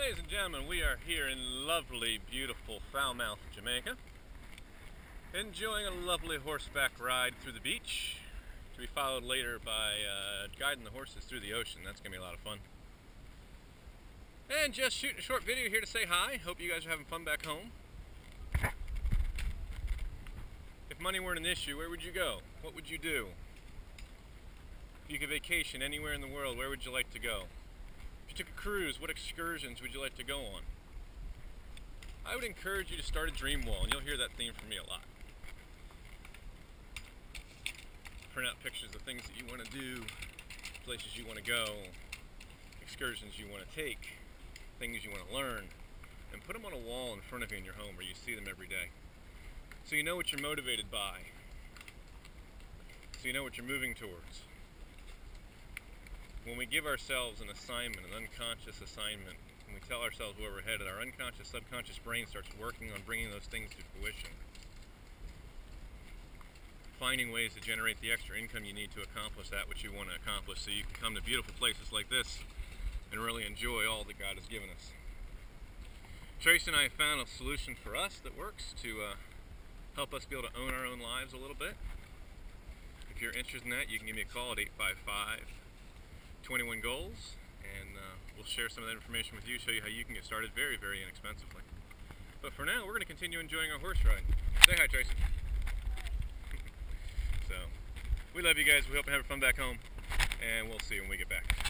Ladies and gentlemen, we are here in lovely, beautiful Falmouth, Jamaica, enjoying a lovely horseback ride through the beach, to be followed later by guiding the horses through the ocean. That's going to be a lot of fun. And just shooting a short video here to say hi. Hope you guys are having fun back home. If money weren't an issue, where would you go? What would you do? If you could vacation anywhere in the world, where would you like to go? If you took a cruise, what excursions would you like to go on? I would encourage you to start a dream wall, and you'll hear that theme from me a lot. Print out pictures of things that you want to do, places you want to go, excursions you want to take, things you want to learn, and put them on a wall in front of you in your home where you see them every day. So you know what you're motivated by. So you know what you're moving towards. When we give ourselves an assignment, an unconscious assignment, when we tell ourselves where we're headed, our unconscious, subconscious brain starts working on bringing those things to fruition. Finding ways to generate the extra income you need to accomplish that which you want to accomplish, so you can come to beautiful places like this and really enjoy all that God has given us. Tracy and I have found a solution for us that works to help us be able to own our own lives a little bit. If you're interested in that, you can give me a call at 855-21 goals, and we'll share some of that information with you, show you how you can get started very, very inexpensively. But for now, we're going to continue enjoying our horse ride. Say hi, Tracy. So, we love you guys. We hope you have fun back home, and we'll see you when we get back.